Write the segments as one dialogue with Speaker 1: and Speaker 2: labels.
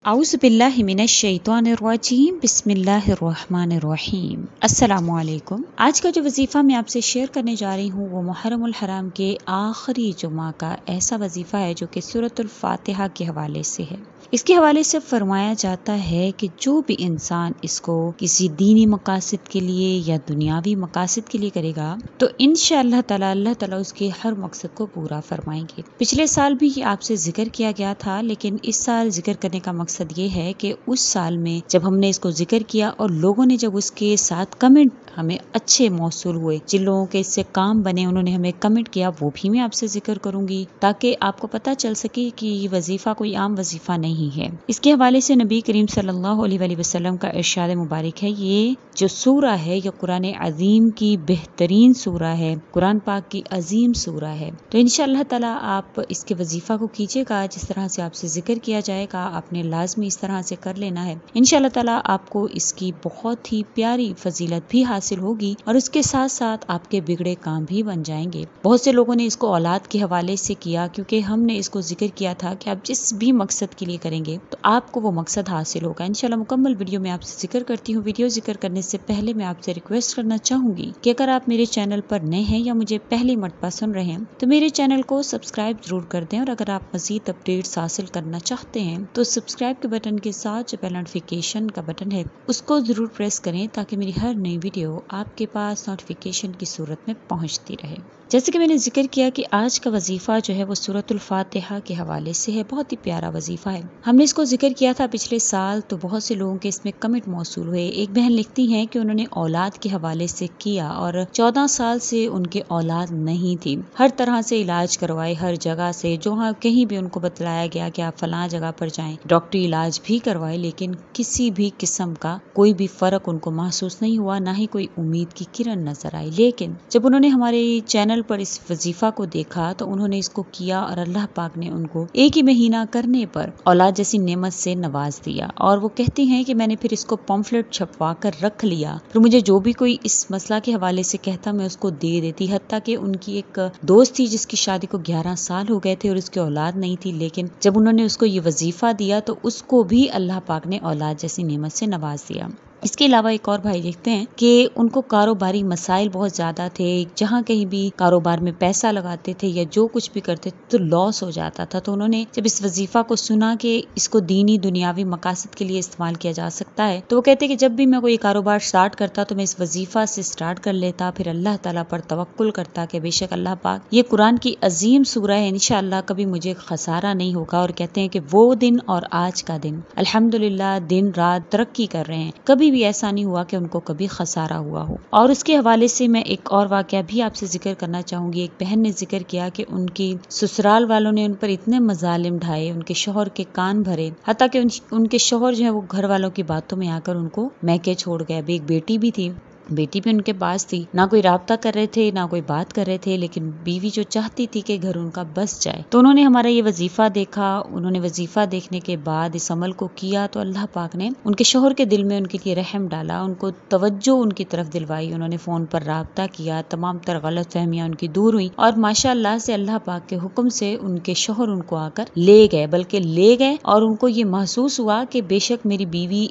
Speaker 1: औज़ु बिल्लाहि मिनश शैतानिर्रजीम बिस्मिल्लाहिर्रहमानिर्रहीम। अस्सलामु अलैकुम। आज का जो वजीफ़ा मैं आपसे शेयर करने जा रही हूँ वो मुहर्रमुल हराम के आखिरी जुमा का ऐसा वजीफ़ा है जो कि सूरतुल फातिहा के हवाले से है। इसके हवाले से फरमाया जाता है कि जो भी इंसान इसको किसी दीनी मकासद के लिए या दुनियावी मकासद के लिए करेगा तो इंशाअल्लाह ताला अल्लाह ताला उसके हर मकसद को पूरा फरमाएंगे। पिछले साल भी आपसे जिक्र किया गया था, लेकिन इस साल जिक्र करने का मकसद ये है कि उस साल में जब हमने इसको जिक्र किया और लोगों ने जब उसके साथ कमेंट हमें अच्छे मौसूल हुए, जिन लोगों के इससे काम बने उन्होंने हमें कमेंट किया, वो भी मैं आपसे जिक्र करूंगी ताकि आपको पता चल सके कि ये वजीफा कोई आम वजीफा नहीं है। इसके हवाले से नबी करीम सल्लल्लाहु अलैहि वसल्लम का इरशाद मुबारक है, ये जो सूरा है ये कुरान अजीम की बेहतरीन सूरा है, कुरान पाक की अजीम सूरा है। तो इंशाअल्लाह ताला आप इसके वजीफा को कीजिएगा, जिस तरह से आपसे जिक्र किया जाएगा आपने लाजमी इस तरह से कर लेना है। इंशाअल्लाह ताला आपको इसकी बहुत ही प्यारी फजीलत भी हासिल होगी और उसके साथ साथ आपके बिगड़े काम भी बन जाएंगे। बहुत से लोगों ने इसको औलाद के हवाले से किया, क्योंकि हमने इसको जिक्र किया था कि आप जिस भी मकसद के लिए करेंगे तो आपको वो मकसद हासिल होगा। इंशाल्लाह मुकम्मल वीडियो में आपसे जिक्र करती हूँ। वीडियो जिक्र करने से पहले मैं आपसे रिक्वेस्ट करना चाहूंगी कि अगर आप मेरे चैनल पर नए हैं या मुझे पहली मरतबा सुन रहे हैं तो मेरे चैनल को सब्सक्राइब जरूर कर दें, और अगर आप मजीद अपडेट्स हासिल करना चाहते हैं तो सब्सक्राइब के बटन के साथ जो बेल नोटिफिकेशन का बटन है उसको जरूर प्रेस करें ताकि मेरी हर नई वीडियो आपके पास नोटिफिकेशन की सूरत में पहुंचती रहे। जैसे कि मैंने जिक्र किया कि आज का वजीफा जो है वो सूरतुल फातिहा के हवाले से है। बहुत ही प्यारा वजीफा है। हमने इसको जिक्र किया था पिछले साल, तो बहुत से लोगों के इसमें कमेंट मौसूल हुए। एक बहन लिखती हैं कि उन्होंने औलाद के हवाले से किया और 14 साल से उनके औलाद नहीं थी। हर तरह से इलाज करवाए, हर जगह से जहाँ कहीं भी उनको बतलाया गया कि आप फलां जगह पर जाएं, डॉक्टरी इलाज भी करवाए, लेकिन किसी भी किस्म का कोई भी फर्क उनको महसूस नहीं हुआ, ना ही कोई उम्मीद की किरण नजर आई। लेकिन जब उन्होंने हमारे चैनल पर इस वजीफा को देखा तो उन्होंने इसको किया और अल्लाह पाक ने उनको एक ही महीना करने पर औलाद जैसी नेमत से नवाज दिया। और वो कहती हैं कि मैंने फिर इसको पम्फलेट छपवा कर रख लिया, फिर मुझे जो भी कोई इस मसला के हवाले से कहता मैं उसको दे देती। हत्ता कि उनकी एक दोस्त थी जिसकी शादी को 11 साल हो गए थे और उसकी औलाद नहीं थी, लेकिन जब उन्होंने उसको ये वजीफा दिया तो उसको भी अल्लाह पाक ने औलाद जैसी नेमत से नवाज दिया। इसके अलावा एक और भाई लिखते हैं कि उनको कारोबारी मसाइल बहुत ज्यादा थे, जहाँ कहीं भी कारोबार में पैसा लगाते थे या जो कुछ भी करते थे तो लॉस हो जाता था। तो उन्होंने जब इस वजीफा को सुना कि इसको दीनी दुनियावी मकासद के लिए इस्तेमाल किया जा सकता है, तो वो कहते कि जब भी मैं कोई कारोबार स्टार्ट करता तो मैं इस वजीफा से स्टार्ट कर लेता, फिर अल्लाह ताला पर तवक्कुल करता कि बेशक अल्लाह पाक ये कुरान की अजीम सूरह है, इंशाअल्लाह कभी मुझे खसारा नहीं होगा। और कहते हैं कि वो दिन और आज का दिन अल्हम्दुलिल्लाह दिन रात तरक्की कर रहे हैं, कभी भी ऐसा नहीं हुआ कि उनको कभी खसारा हुआ हो। और उसके हवाले से मैं एक और वाकया भी आपसे जिक्र करना चाहूंगी। एक बहन ने जिक्र किया कि उनकी ससुराल वालों ने उन पर इतने मजालिम ढाए, उनके शोहर के कान भरे, हत्ता कि उनके शोहर जो है वो घर वालों की बातों में आकर उनको मैके छोड़ गए। अभी एक बेटी भी थी, बेटी भी उनके पास थी, ना कोई राब्ता कर रहे थे ना कोई बात कर रहे थे, लेकिन बीवी जो चाहती थी कि घर उनका बस जाए। तो उन्होंने हमारा ये वजीफा देखा, उन्होंने वजीफा देखने के बाद इस अमल को किया तो अल्लाह पाक ने उनके शोहर के दिल में उनके लिए रहम डाला, उनको तवज्जो उनकी तरफ दिलवाई। उन्होंने फोन पर राब्ता किया, तमाम तर गलत फहमियां उनकी दूर हुई और माशाअल्लाह से अल्लाह पाक के हुक्म से उनके शोहर उनको आकर ले गए, बल्कि ले गए और उनको ये महसूस हुआ कि बेशक मेरी बीवी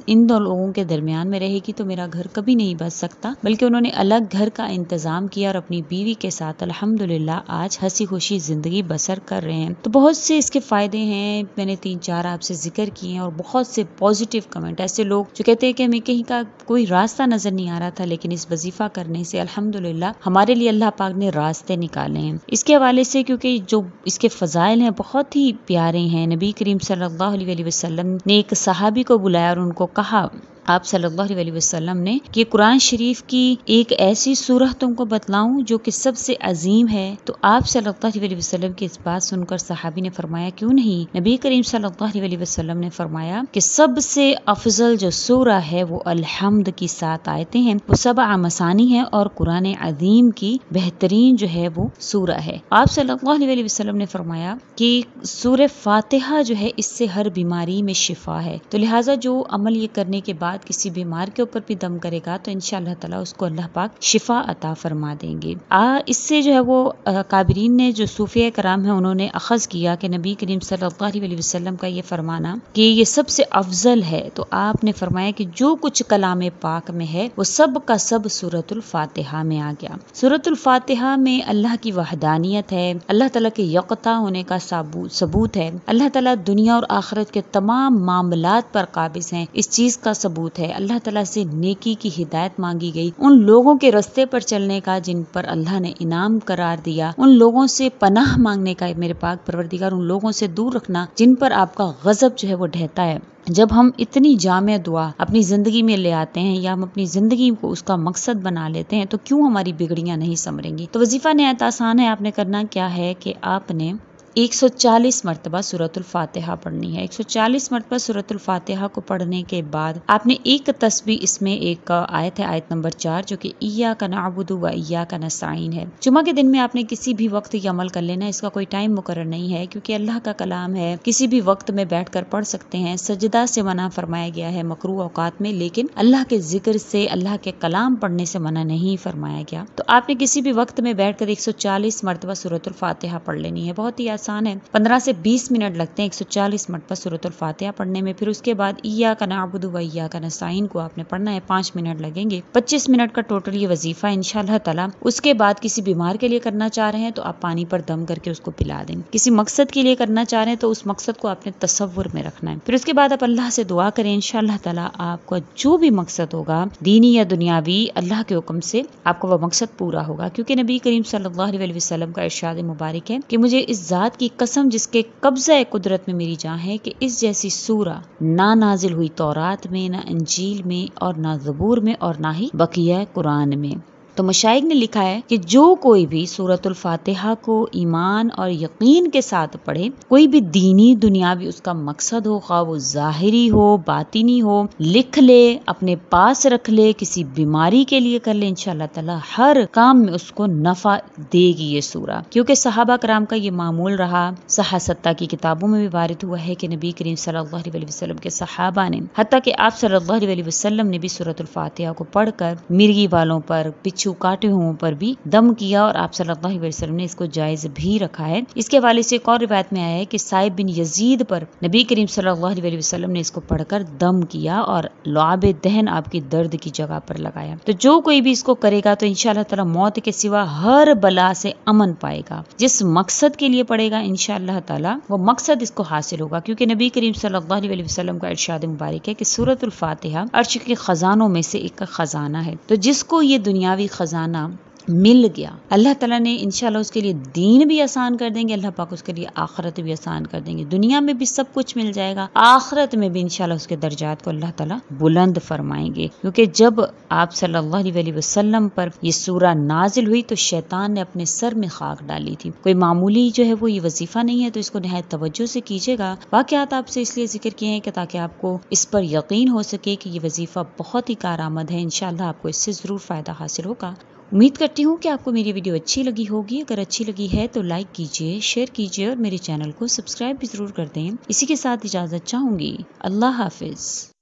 Speaker 1: इन दो लोगों के दरमियान में रहेगी तो मेरा घर कभी नहीं बच सकता। बल्कि उन्होंने अलग घर का इंतजाम किया और अपनी बीवी के साथ अल्हम्दुलिल्लाह आज हंसी खुशी जिंदगी बसर कर रहे हैं। तो बहुत से इसके फायदे हैं, मैंने 3-4 आपसे जिक्र किए हैं और बहुत से पॉजिटिव कमेंट, ऐसे लोग जो कहते हैं कि हमें कहीं का कोई रास्ता नजर नहीं आ रहा था, लेकिन इस वजीफा करने से अल्हम्दुलिल्लाह हमारे लिए अल्लाह पाक ने रास्ते निकाले हैं। इसके हवाले से क्योंकि जो इसके फजाइल हैं बहुत ही प्यारे हैं। नबी करीम सल्लल्लाहु अलैहि वसल्लम ने एक सहाबी को बुलाया और उनको कहा, आप सल्लल्लाहु अलैहि वसल्लम ने कि कुरान शरीफ की एक ऐसी सूरह तुमको बतलाऊं जो कि सबसे अजीम है। तो आप सल्लल्लाहु अलैहि वसल्लम की इस बात सुनकर सहाबी ने फरमाया, क्यों नहीं? नबी करीम सल्लल्लाहु अलैहि वसल्लम ने फरमाया कि सबसे अफजल जो सूरह है वो अल-हम्द की 7 आयतें हैं, वो 7 मसानी है और कुरान अजीम की बेहतरीन जो है वो सूरह है। आप सल्लल्लाहु अलैहि वसल्लम ने फरमाया कि सूरह फातिहा जो है इससे हर बीमारी में शिफा है। तो लिहाजा जो अमल ये करने के बाद بعد کسی بیمار کے اوپر بھی دم کرے گا تو انشاءاللہ تعالی اس کو اللہ پاک شفا عطا فرما دیں گے۔ اس سے جو ہے وہ کابرین نے جو صوفیہ کرام ہیں انہوں نے اخذ کیا کہ نبی کریم صلی اللہ علیہ وسلم کا یہ فرمانا کہ یہ سب سے افضل ہے، تو آپ نے فرمایا کہ جو کچھ کلام پاک میں ہے وہ سب کا سب سورۃ الفاتحہ میں آ گیا۔ سورۃ الفاتحہ میں اللہ کی وحدانیت ہے، اللہ تعالیٰ کے یکتا ہونے کا ثبوت ہے، اللہ تعالیٰ دنیا اور آخرت کے تمام معاملات پر قابض ہیں، اس چیز کا ثبوت ہے۔ اللہ تعالیٰ سے نیکی کی ہدایت مانگی گئی، ان لوگوں کے رستے پر چلنے کا جن پر اللہ نے انعام قرار دیا، ان لوگوں سے پناہ مانگنے کا میرے پاک پروردگار ان لوگوں سے دور رکھنا جن پر آپ کا غضب جو ہے وہ ڈھہتا ہے۔ جب ہم اتنی جامع دعا اپنی زندگی میں لے آتے ہیں یا ہم اپنی زندگی کو اس کا مقصد بنا لیتے ہیں تو کیوں ہماری بگڑیاں نہیں سنوریں گی؟ تو وظیفہ نہایت آسان ہے، آپ نے کرنا کیا ہے کہ آپ نے 140 مرتبہ سورۃ الفاتحہ پڑھنی ہے۔ 140 مرتبہ سورۃ الفاتحہ کو پڑھنے کے بعد آپ نے ایک تسبیح، اس میں ایک آیت ہے، آیت نمبر 4، جو کہ ایاک نعبد و ایاک نستعین ہے۔ جمعہ کے دن میں آپ نے کسی بھی وقت یہ عمل کر لینا، اس کا کوئی ٹائم مقرر نہیں ہے کیونکہ اللہ کا کلام ہے، کسی بھی وقت میں بیٹھ کر پڑھ سکتے ہیں۔ سجدہ سے منع فرمایا گیا ہے مکروہ اوقات میں، لیکن اللہ کے ذکر سے، اللہ کے کلام پڑھنے سے منع نہیں فرمایا گیا۔ تو آپ نے کسی بھی وقت میں بیٹھ کر 140 مرتبہ سورۃ الفاتحہ پڑھ لینی ہے، بہت ہی آسان ہے، 15 سے 20 منٹ لگتے ہیں 140 مرتبہ سورۃ الفاتحہ پڑھنے میں۔ پھر اس کے بعد ایاک نعبد و ایاک نستعین کو آپ نے پڑھنا ہے، 5 منٹ لگیں گے، 25 منٹ کا ٹوٹل یہ وظیفہ انشاءاللہ تعالی۔ اس کے بعد کسی بیمار کے لیے کرنا چاہ رہے ہیں تو آپ پانی پر دم کر کے اس کو پلا دیں، کسی مقصد کے لیے کرنا چاہ رہے ہیں تو اس مقصد کو آپ نے تصور میں رکھنا ہے۔ پھر اس کے بعد آپ اللہ سے دعا کریں، انشاءاللہ تعالی آپ کا جو بھی مقصد ہوگا دینی یا دنیاوی، اللہ کے حکم سے آپ کا وہ مقصد پورا ہوگا، کیونکہ نبی کریم صلی اللہ علیہ وسلم کا ارشاد مبارک ہے کہ مجھے اس ذات کی قسم جس کے قبضہ قدرت میں میری جان ہے کہ اس جیسی سورہ نہ نازل ہوئی تورات میں، نہ انجیل میں، اور نہ زبور میں، اور نہ ہی بقیہ قرآن میں۔ تو مشائخ نے لکھا ہے کہ جو کوئی بھی سورۃ الفاتحہ کو ایمان اور یقین کے ساتھ پڑھے، کوئی بھی دینی دنیاوی اس کا مقصد ہو، خواہ وہ ظاہری ہو باطنی ہو، لکھ لے، اپنے پاس رکھ لے، کسی بیماری کے لیے کر لے، انشاءاللہ تعالی ہر کام میں اس کو نفع دے گی یہ سورہ، کیونکہ صحابہ کرام کا یہ معمول رہا۔ صحاح ستہ کی کتابوں میں بھی وارد ہوا ہے کہ نبی کریم صلی اللہ علیہ وسلم کے صحابہ نے، حتیٰ کہ آپ صلی اللہ علیہ وسلم نے بھی سورۃ الفاتحہ کو پڑھ کر مرغی والوں پر، کاٹے ہوں پر بھی دم کیا، اور آپ صلی اللہ علیہ وسلم نے اس کو جائز بھی رکھا ہے۔ اس کے حوالے سے ایک اور روایت میں آیا ہے کہ صائب بن یزید پر نبی کریم صلی اللہ علیہ وسلم نے اس کو پڑھ کر دم کیا اور لعاب دہن آپ کی درد کی جگہ پر لگایا۔ تو جو کوئی بھی اس کو کرے گا تو انشاءاللہ تعالی موت کے سوا ہر بلا سے امن پائے گا، جس مقصد کے لیے پڑھے گا انشاءاللہ تعالی وہ مقصد اس کو حاصل ہوگا، کیونکہ نبی کریم صلی اللہ علیہ وسلم کا ارشاد مبارک ہے کہ سورۃ الفاتحہ عرش کے خزانوں میں سے ایک خزانہ ہے، تو جس کو یہ دنیاوی خزانہ مل گیا، اللہ تعالیٰ نے انشاءاللہ اس کے لیے دین بھی آسان کر دیں گے، اللہ پاک اس کے لیے آخرت بھی آسان کر دیں گے، دنیا میں بھی سب کچھ مل جائے گا، آخرت میں بھی انشاءاللہ اس کے درجات کو اللہ تعالیٰ بلند فرمائیں گے۔ کیونکہ جب آپ صلی اللہ علیہ وسلم پر یہ سورہ نازل ہوئی تو شیطان نے اپنے سر میں خاک ڈالی تھی۔ کوئی معمولی جو ہے وہ یہ وظیفہ نہیں ہے، تو اس کو نہایت توجہ سے کیجیے گا۔ واقعات آپ سے اس لیے ذکر کیے ہیں کہ تاکہ آپ کو اس پر یقین ہو سکے کہ یہ وظیفہ بہت ہی کارآمد ہے، انشاءاللہ آپ کو اس سے ضرور فائدہ حاصل ہوگا۔ امید کرتی ہوں کہ آپ کو میری ویڈیو اچھی لگی ہوگی، اگر اچھی لگی ہے تو لائک کیجیے، شیئر کیجیے اور میرے چینل کو سبسکرائب بھی ضرور کر دیں۔ اسی کے ساتھ اجازت چاہوں گی، اللہ حافظ۔